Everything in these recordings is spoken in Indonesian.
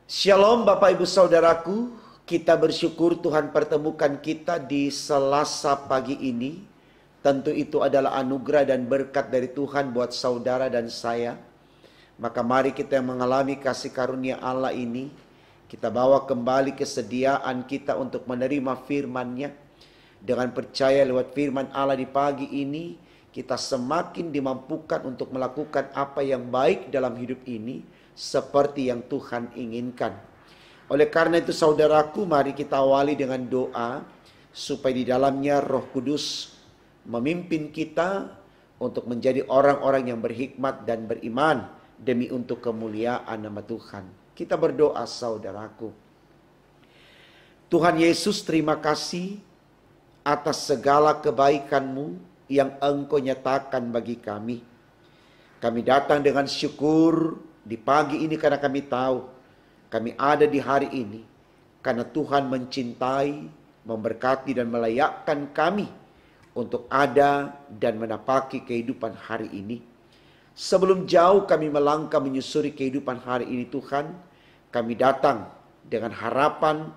Shalom Bapak Ibu Saudaraku, kita bersyukur Tuhan pertemukan kita di Selasa pagi ini. Tentu itu adalah anugerah dan berkat dari Tuhan buat saudara dan saya. Maka mari kita mengalami kasih karunia Allah ini, kita bawa kembali kesediaan kita untuk menerima firman-Nya. Dengan percaya lewat firman Allah di pagi ini, kita semakin dimampukan untuk melakukan apa yang baik dalam hidup ini, seperti yang Tuhan inginkan. Oleh karena itu saudaraku, mari kita awali dengan doa, supaya di dalamnya Roh Kudus memimpin kita untuk menjadi orang-orang yang berhikmat dan beriman, demi untuk kemuliaan nama Tuhan. Kita berdoa saudaraku. Tuhan Yesus, terima kasih atas segala kebaikan-Mu yang Engkau nyatakan bagi kami. Kami datang dengan syukur di pagi ini karena kami tahu kami ada di hari ini karena Tuhan mencintai, memberkati dan melayakkan kami untuk ada dan menapaki kehidupan hari ini. Sebelum jauh kami melangkah menyusuri kehidupan hari ini Tuhan, kami datang dengan harapan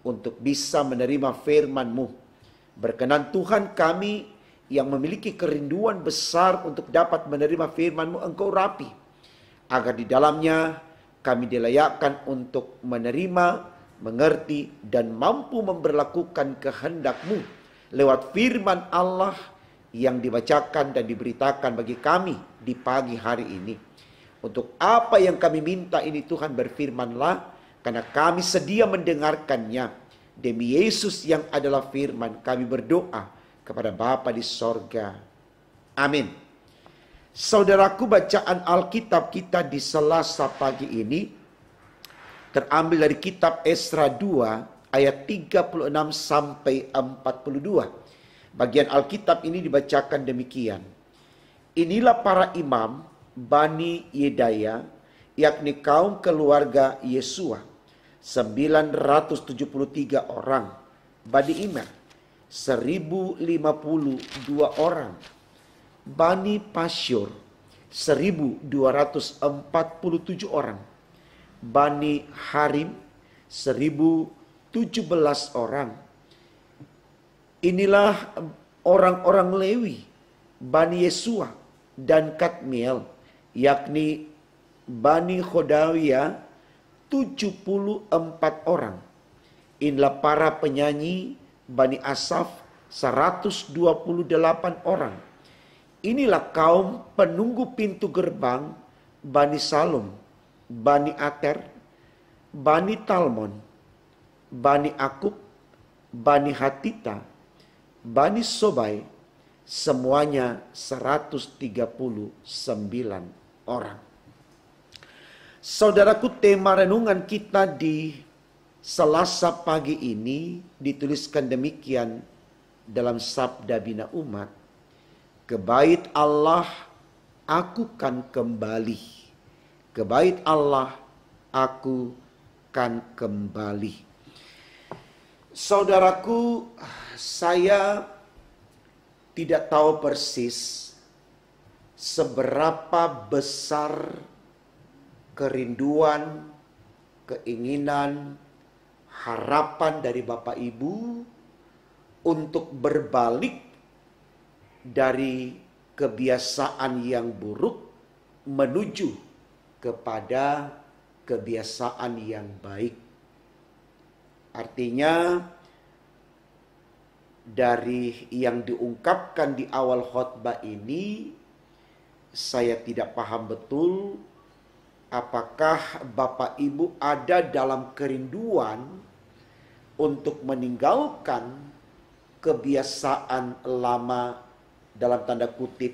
untuk bisa menerima firman-Mu. Berkenan Tuhan, kami yang memiliki kerinduan besar untuk dapat menerima firman-Mu, Engkau rapi, agar di dalamnya kami dilayakkan untuk menerima, mengerti, dan mampu memberlakukan kehendak-Mu lewat firman Allah yang dibacakan dan diberitakan bagi kami di pagi hari ini. Untuk apa yang kami minta ini Tuhan, berfirman-Lah, karena kami sedia mendengarkannya. Demi Yesus yang adalah firman, kami berdoa kepada Bapa di sorga. Amin. Saudaraku, bacaan Alkitab kita di Selasa pagi ini terambil dari kitab Esra 2 ayat 36 sampai 42. Bagian Alkitab ini dibacakan demikian. Inilah para imam Bani Yedaya, yakni kaum keluarga Yesua, 973 orang. Bani Immer 1052 orang. Bani Pasyur 1247 orang. Bani Harim 1017 orang. Inilah orang-orang Lewi, Bani Yesua dan Kadmiel, yakni Bani Khodawia 74 orang. Inilah para penyanyi Bani Asaf 128 orang. Inilah kaum penunggu pintu gerbang Bani Salum, Bani Ater, Bani Talmon, Bani Akub, Bani Hatita, Bani Sobai, semuanya 139 orang. Saudaraku, tema renungan kita di Selasa pagi ini dituliskan demikian dalam Sabda Bina Umat. Ke bait Allah aku kan kembali. Ke bait Allah aku kan kembali. Saudaraku, saya tidak tahu persis seberapa besar kerinduan, keinginan, harapan dari Bapak Ibu untuk berbalik dari kebiasaan yang buruk menuju kepada kebiasaan yang baik. Artinya, dari yang diungkapkan di awal khotbah ini, saya tidak paham betul apakah Bapak Ibu ada dalam kerinduan untuk meninggalkan kebiasaan lama, dalam tanda kutip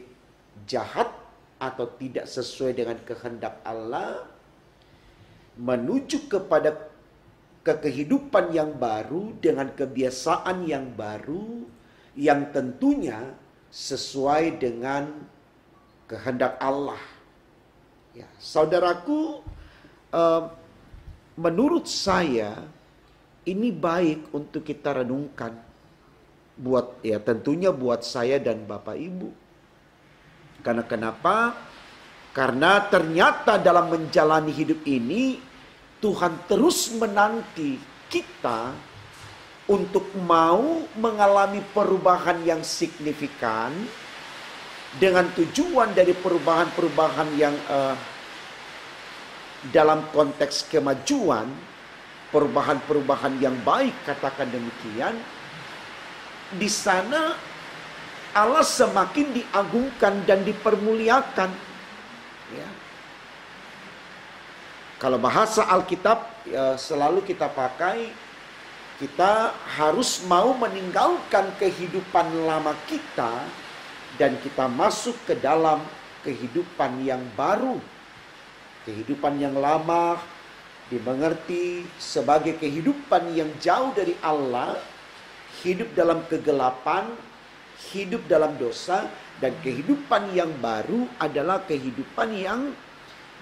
jahat atau tidak sesuai dengan kehendak Allah, menuju kepada kehidupan yang baru dengan kebiasaan yang baru yang tentunya sesuai dengan kehendak Allah. Ya, saudaraku, menurut saya ini baik untuk kita renungkan. Tentunya buat saya dan Bapak Ibu. Karena kenapa? Karena ternyata dalam menjalani hidup ini Tuhan terus menanti kita untuk mau mengalami perubahan yang signifikan dengan tujuan dari perubahan-perubahan yang dalam konteks kemajuan, perubahan-perubahan yang baik, katakan demikian. Di sana Allah semakin diagungkan dan dipermuliakan. Ya. Kalau bahasa Alkitab selalu kita pakai, kita harus mau meninggalkan kehidupan lama kita dan kita masuk ke dalam kehidupan yang baru. Kehidupan yang lama dimengerti sebagai kehidupan yang jauh dari Allah, hidup dalam kegelapan, hidup dalam dosa, dan kehidupan yang baru adalah kehidupan yang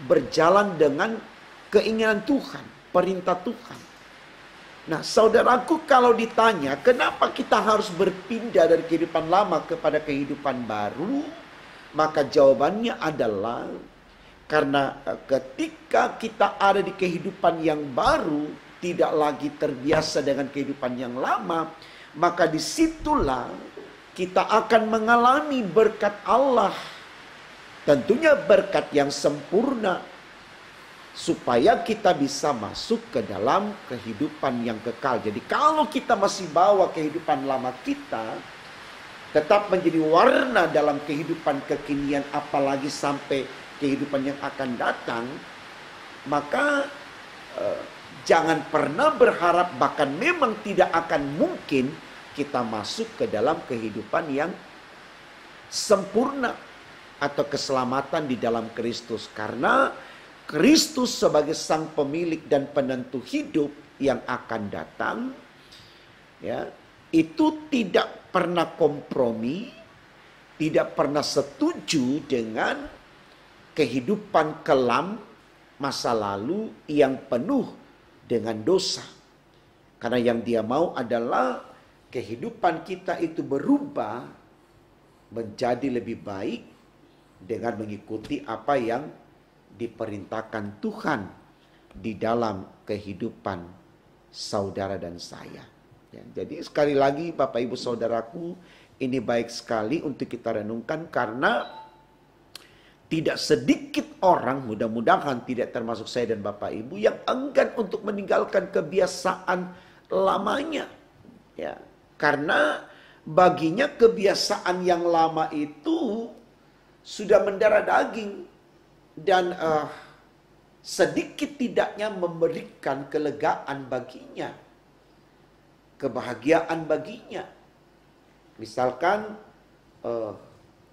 berjalan dengan keinginan Tuhan, perintah Tuhan. Nah, saudaraku, kalau ditanya kenapa kita harus berpindah dari kehidupan lama kepada kehidupan baru, maka jawabannya adalah karena ketika kita ada di kehidupan yang baru, tidak lagi terbiasa dengan kehidupan yang lama, maka disitulah kita akan mengalami berkat Allah. Tentunya berkat yang sempurna, supaya kita bisa masuk ke dalam kehidupan yang kekal. Jadi kalau kita masih bawa kehidupan lama kita, tetap menjadi warna dalam kehidupan kekinian, apalagi sampai kehidupan yang akan datang, maka jangan pernah berharap, bahkan memang tidak akan mungkin kita masuk ke dalam kehidupan yang sempurna atau keselamatan di dalam Kristus. Karena Kristus sebagai sang pemilik dan penentu hidup yang akan datang, ya, itu tidak pernah kompromi, tidak pernah setuju dengan kehidupan kelam masa lalu yang penuh dengan dosa. Karena yang Dia mau adalah kehidupan kita itu berubah menjadi lebih baik dengan mengikuti apa yang diperintahkan Tuhan di dalam kehidupan saudara dan saya. Ya, jadi sekali lagi Bapak Ibu Saudaraku, ini baik sekali untuk kita renungkan karena tidak sedikit orang, mudah-mudahan tidak termasuk saya dan Bapak Ibu, yang enggan untuk meninggalkan kebiasaan lamanya. Ya, karena baginya kebiasaan yang lama itu sudah mendarah daging. Dan sedikit tidaknya memberikan kelegaan baginya, kebahagiaan baginya. Misalkan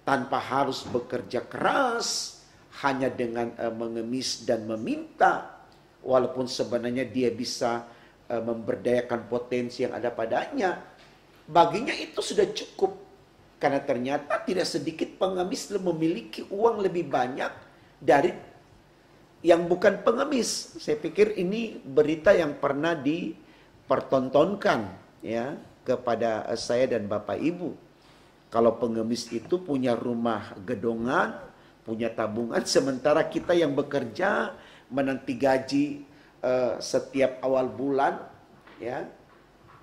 tanpa harus bekerja keras, hanya dengan mengemis dan meminta, walaupun sebenarnya dia bisa memberdayakan potensi yang ada padanya, baginya itu sudah cukup. Karena ternyata tidak sedikit pengemis memiliki uang lebih banyak dari yang bukan pengemis. Saya pikir ini berita yang pernah dipertontonkan ya kepada saya dan Bapak Ibu. Kalau pengemis itu punya rumah gedongan, punya tabungan, sementara kita yang bekerja menanti gaji setiap awal bulan, ya,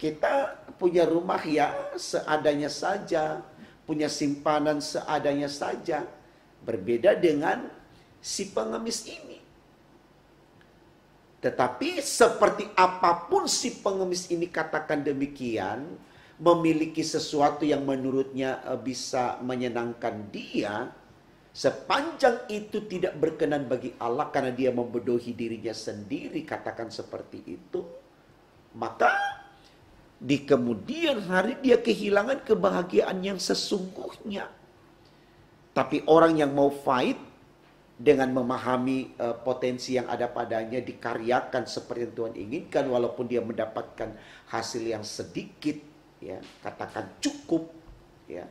kita punya rumah ya seadanya saja, punya simpanan seadanya saja. Berbeda dengan si pengemis ini. Tetapi seperti apapun si pengemis ini katakan demikian, memiliki sesuatu yang menurutnya bisa menyenangkan dia, sepanjang itu tidak berkenan bagi Allah karena dia membodohi dirinya sendiri, katakan seperti itu, maka di kemudian hari dia kehilangan kebahagiaan yang sesungguhnya. Tapi orang yang mau fight dengan memahami potensi yang ada padanya, dikaryakan seperti yang Tuhan inginkan, walaupun dia mendapatkan hasil yang sedikit, ya, katakan cukup, ya.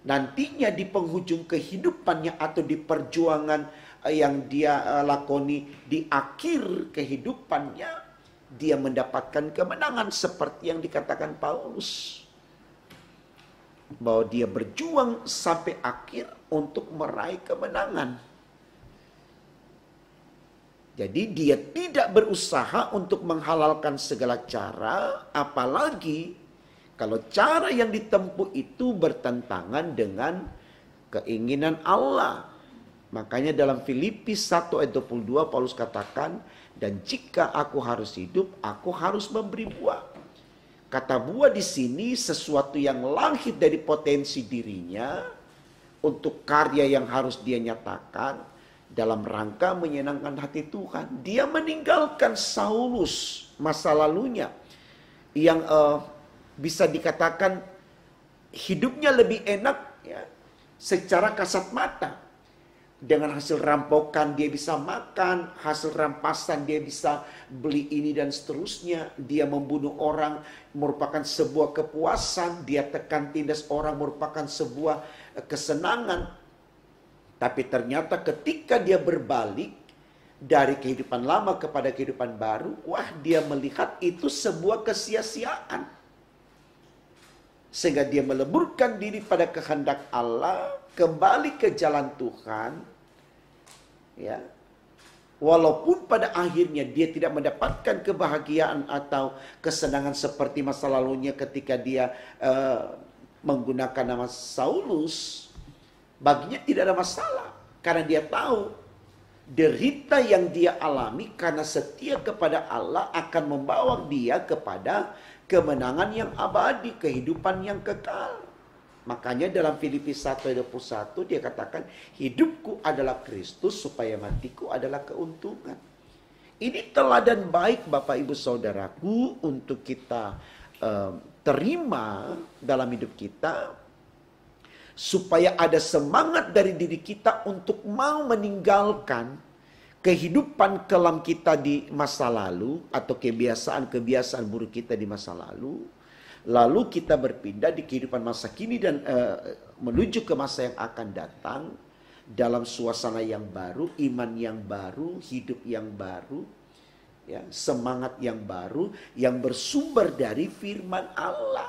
Nantinya di penghujung kehidupannya atau di perjuangan yang dia lakoni di akhir kehidupannya, dia mendapatkan kemenangan seperti yang dikatakan Paulus, bahwa dia berjuang sampai akhir untuk meraih kemenangan. Jadi dia tidak berusaha untuk menghalalkan segala cara, apalagi kalau cara yang ditempuh itu bertentangan dengan keinginan Allah. Makanya dalam Filipi 1 ayat 22 Paulus katakan, dan jika aku harus hidup, aku harus memberi buah. Kata buah di sini sesuatu yang lahir dari potensi dirinya untuk karya yang harus dia nyatakan dalam rangka menyenangkan hati Tuhan. Dia meninggalkan Saulus masa lalunya yang bisa dikatakan hidupnya lebih enak ya, secara kasat mata. Dengan hasil rampokan dia bisa makan, hasil rampasan dia bisa beli ini dan seterusnya. Dia membunuh orang merupakan sebuah kepuasan, dia tekan tindas orang merupakan sebuah kesenangan. Tapi ternyata ketika dia berbalik dari kehidupan lama kepada kehidupan baru, wah dia melihat itu sebuah kesia-siaan. Sehingga dia meleburkan diri pada kehendak Allah, kembali ke jalan Tuhan. Ya. Walaupun pada akhirnya dia tidak mendapatkan kebahagiaan atau kesenangan seperti masa lalunya ketika dia menggunakan nama Saulus, baginya tidak ada masalah. Karena dia tahu derita yang dia alami karena setia kepada Allah akan membawa dia kepada kemenangan yang abadi, kehidupan yang kekal. Makanya dalam Filipi 1:21 dia katakan, hidupku adalah Kristus supaya matiku adalah keuntungan. Ini teladan baik Bapak Ibu Saudaraku untuk kita terima dalam hidup kita. Supaya ada semangat dari diri kita untuk mau meninggalkan kehidupan kelam kita di masa lalu atau kebiasaan-kebiasaan buruk kita di masa lalu. Lalu kita berpindah di kehidupan masa kini dan menuju ke masa yang akan datang dalam suasana yang baru, iman yang baru, hidup yang baru, ya, semangat yang baru yang bersumber dari firman Allah.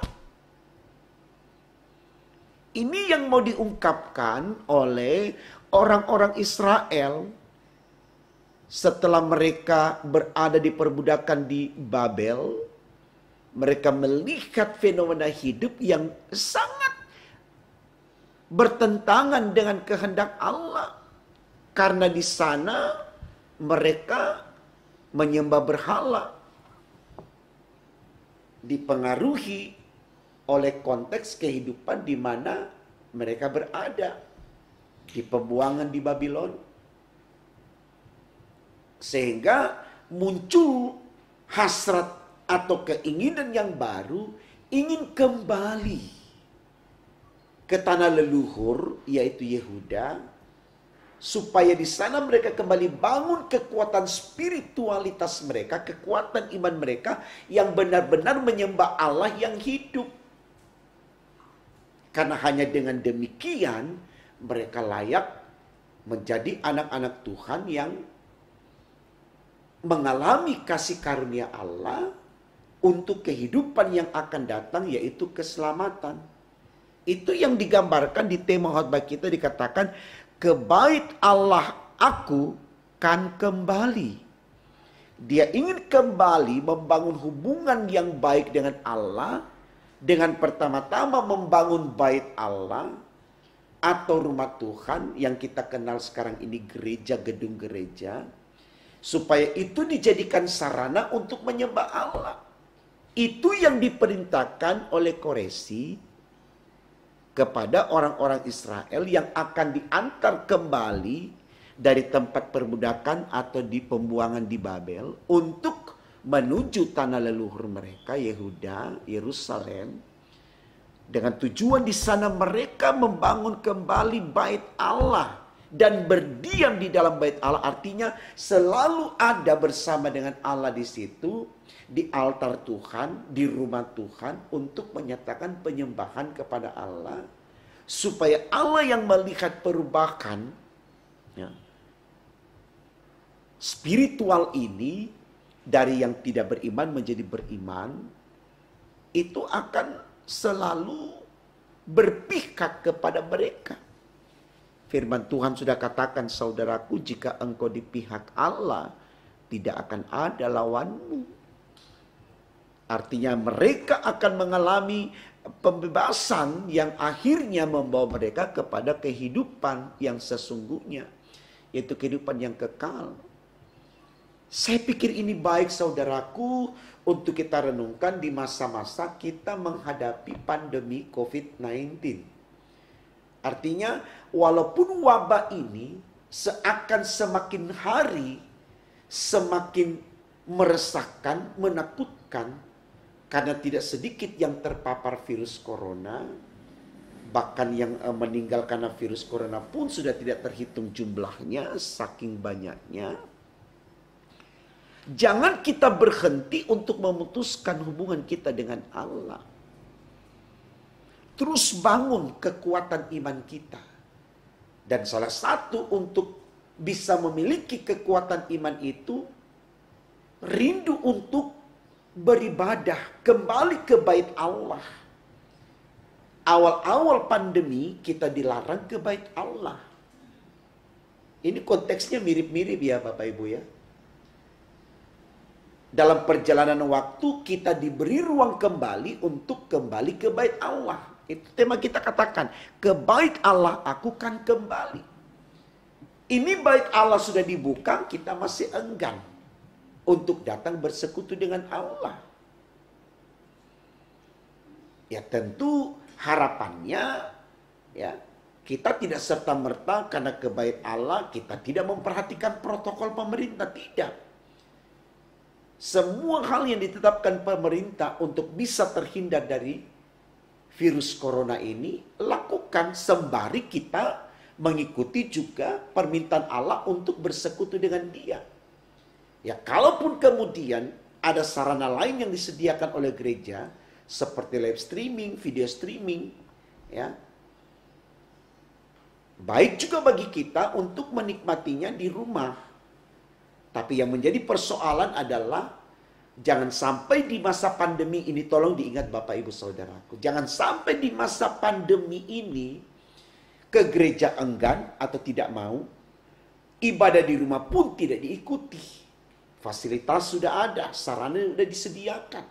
Ini yang mau diungkapkan oleh orang-orang Israel setelah mereka berada di perbudakan di Babel. Mereka melihat fenomena hidup yang sangat bertentangan dengan kehendak Allah. Karena di sana mereka menyembah berhala. Dipengaruhi oleh konteks kehidupan di mana mereka berada. Di pembuangan di Babylon. Sehingga muncul hasrat atau keinginan yang baru, ingin kembali ke tanah leluhur, yaitu Yehuda, supaya di sana mereka kembali bangun kekuatan spiritualitas mereka, kekuatan iman mereka yang benar-benar menyembah Allah yang hidup. Karena hanya dengan demikian mereka layak menjadi anak-anak Tuhan yang mengalami kasih karunia Allah untuk kehidupan yang akan datang, yaitu keselamatan. Itu yang digambarkan di tema khotbah kita, dikatakan ke bait Allah aku kan kembali. Dia ingin kembali membangun hubungan yang baik dengan Allah, dengan pertama-tama membangun bait Allah atau rumah Tuhan yang kita kenal sekarang ini gereja, gedung gereja, supaya itu dijadikan sarana untuk menyembah Allah. Itu yang diperintahkan oleh Koresi kepada orang-orang Israel yang akan diantar kembali dari tempat perbudakan atau di pembuangan di Babel untuk menuju tanah leluhur mereka, Yehuda, Yerusalem, dengan tujuan di sana mereka membangun kembali bait Allah dan berdiam di dalam bait Allah. Artinya selalu ada bersama dengan Allah di situ, di altar Tuhan, di rumah Tuhan, untuk menyatakan penyembahan kepada Allah, supaya Allah yang melihat perubahan ya, spiritual ini dari yang tidak beriman menjadi beriman, itu akan selalu berpihak kepada mereka. Firman Tuhan sudah katakan, saudaraku, jika engkau di pihak Allah, tidak akan ada lawanmu. Artinya mereka akan mengalami pembebasan yang akhirnya membawa mereka kepada kehidupan yang sesungguhnya, yaitu kehidupan yang kekal. Saya pikir ini baik saudaraku untuk kita renungkan di masa-masa kita menghadapi pandemi COVID-19. Artinya walaupun wabah ini seakan semakin hari semakin meresahkan, menakutkan, karena tidak sedikit yang terpapar virus corona, bahkan yang meninggal karena virus corona pun sudah tidak terhitung jumlahnya, saking banyaknya. Jangan kita berhenti untuk memutuskan hubungan kita dengan Allah. Terus bangun kekuatan iman kita. Dan salah satu untuk bisa memiliki kekuatan iman itu, rindu untuk beribadah, kembali ke bait Allah. Awal-awal pandemi kita dilarang ke bait Allah. Ini konteksnya mirip-mirip ya Bapak Ibu ya. Dalam perjalanan waktu kita diberi ruang kembali untuk kembali ke bait Allah. Itu tema kita katakan, ke bait Allah aku kan kembali. Ini bait Allah sudah dibuka, kita masih enggan untuk datang bersekutu dengan Allah. Ya tentu harapannya ya kita tidak serta-merta karena ke bait Allah kita tidak memperhatikan protokol pemerintah, tidak. Semua hal yang ditetapkan pemerintah untuk bisa terhindar dari virus corona ini lakukan sembari kita mengikuti juga permintaan Allah untuk bersekutu dengan Dia. Ya, kalaupun kemudian ada sarana lain yang disediakan oleh gereja seperti live streaming, video streaming, ya, baik juga bagi kita untuk menikmatinya di rumah. Tapi yang menjadi persoalan adalah jangan sampai di masa pandemi ini, tolong diingat Bapak Ibu Saudaraku, jangan sampai di masa pandemi ini ke gereja enggan atau tidak mau, ibadah di rumah pun tidak diikuti. Fasilitas sudah ada, sarana sudah disediakan.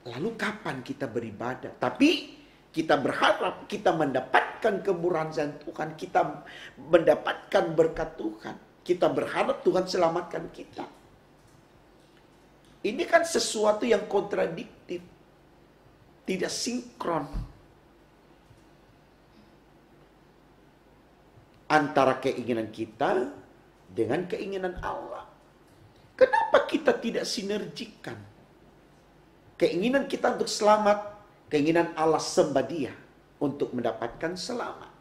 Lalu kapan kita beribadah? Tapi kita berharap kita mendapatkan kemurahan Tuhan, kita mendapatkan berkat Tuhan. Kita berharap Tuhan selamatkan kita. Ini kan sesuatu yang kontradiktif, tidak sinkron antara keinginan kita dengan keinginan Allah. Kenapa kita tidak sinergikan keinginan kita untuk selamat, keinginan Allah sembah Dia untuk mendapatkan selamat?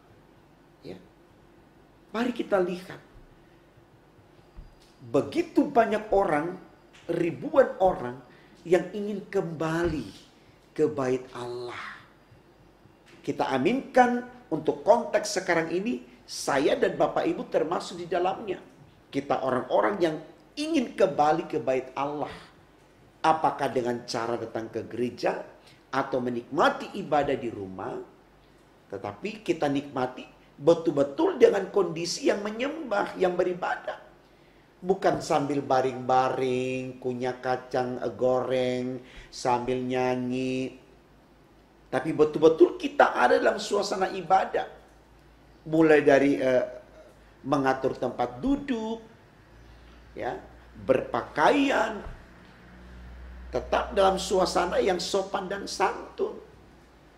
Ya. Mari kita lihat. Begitu banyak orang, ribuan orang yang ingin kembali ke bait Allah. Kita aminkan untuk konteks sekarang ini, saya dan Bapak Ibu termasuk di dalamnya. Kita orang-orang yang ingin kembali ke bait Allah. Apakah dengan cara datang ke gereja atau menikmati ibadah di rumah. Tetapi kita nikmati betul-betul dengan kondisi yang menyembah, yang beribadah. Bukan sambil baring-baring, kunyah kacang goreng, sambil nyanyi. Tapi betul-betul kita ada dalam suasana ibadah. Mulai dari mengatur tempat duduk, ya, berpakaian, tetap dalam suasana yang sopan dan santun.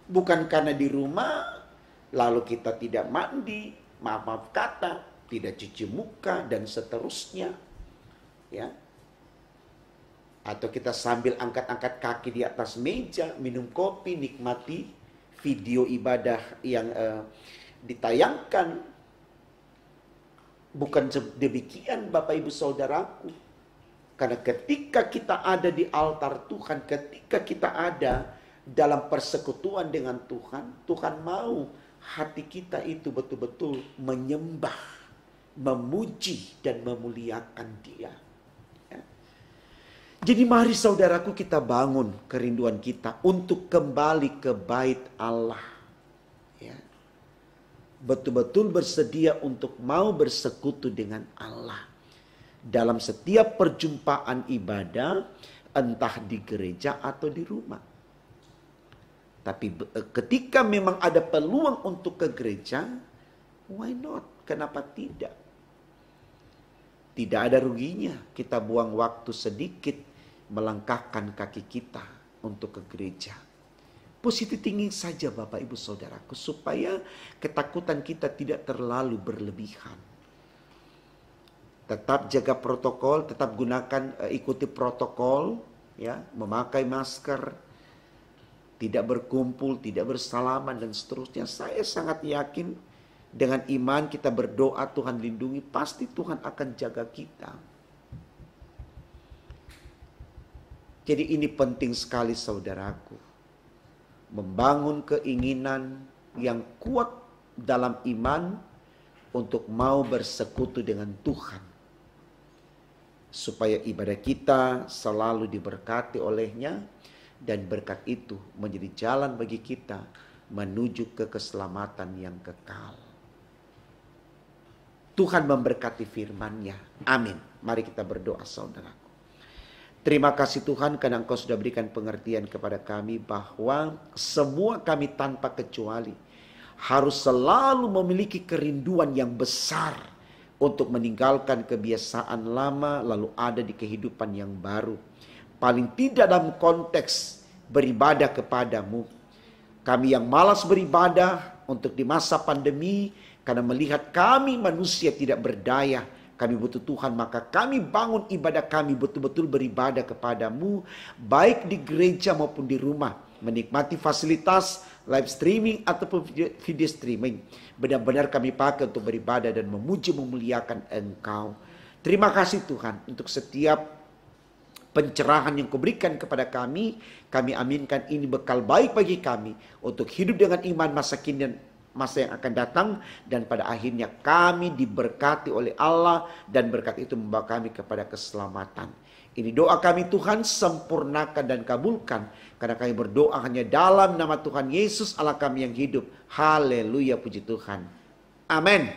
Bukan karena di rumah, lalu kita tidak mandi, maaf kata, tidak cuci muka dan seterusnya, ya. Atau kita sambil angkat-angkat kaki di atas meja, minum kopi, nikmati video ibadah yang ditayangkan. Bukan demikian Bapak Ibu Saudaraku. Karena ketika kita ada di altar Tuhan, ketika kita ada dalam persekutuan dengan Tuhan, Tuhan mau hati kita itu betul-betul menyembah, memuji dan memuliakan Dia. Ya. Jadi mari saudaraku kita bangun kerinduan kita untuk kembali ke bait Allah. Ya. Betul-betul bersedia untuk mau bersekutu dengan Allah. dalam setiap perjumpaan ibadah, entah di gereja atau di rumah. Tapi ketika memang ada peluang untuk ke gereja, why not? Kenapa tidak? Tidak ada ruginya kita buang waktu sedikit melangkahkan kaki kita untuk ke gereja. Positif thinking saja Bapak Ibu Saudaraku, supaya ketakutan kita tidak terlalu berlebihan. Tetap jaga protokol, tetap ikuti protokol, ya, memakai masker, tidak berkumpul, tidak bersalaman dan seterusnya. Saya sangat yakin dengan iman kita berdoa Tuhan lindungi, pasti Tuhan akan jaga kita. Jadi ini penting sekali saudaraku. Membangun keinginan yang kuat dalam iman untuk mau bersekutu dengan Tuhan. Supaya ibadah kita selalu diberkati olehnya dan berkat itu menjadi jalan bagi kita menuju ke keselamatan yang kekal. Tuhan memberkati firman-Nya. Amin. Mari kita berdoa saudaraku. Terima kasih Tuhan karena Engkau sudah berikan pengertian kepada kami bahwa semua kami tanpa kecuali harus selalu memiliki kerinduan yang besar untuk meninggalkan kebiasaan lama lalu ada di kehidupan yang baru. Paling tidak dalam konteks beribadah kepadamu. Kami yang malas beribadah untuk di masa pandemi karena melihat kami manusia tidak berdaya. Kami butuh Tuhan, maka kami bangun ibadah kami betul-betul beribadah kepadamu, baik di gereja maupun di rumah. Menikmati fasilitas live streaming ataupun video streaming. Benar-benar kami pakai untuk beribadah dan memuji memuliakan Engkau. Terima kasih Tuhan untuk setiap pencerahan yang Kau berikan kepada kami. Kami aminkan ini bekal baik bagi kami untuk hidup dengan iman masa kini dan masa yang akan datang, dan pada akhirnya kami diberkati oleh Allah dan berkat itu membawa kami kepada keselamatan. Ini doa kami Tuhan, sempurnakan dan kabulkan karena kami berdoa hanya dalam nama Tuhan Yesus Allah kami yang hidup. Haleluya, puji Tuhan. Amin.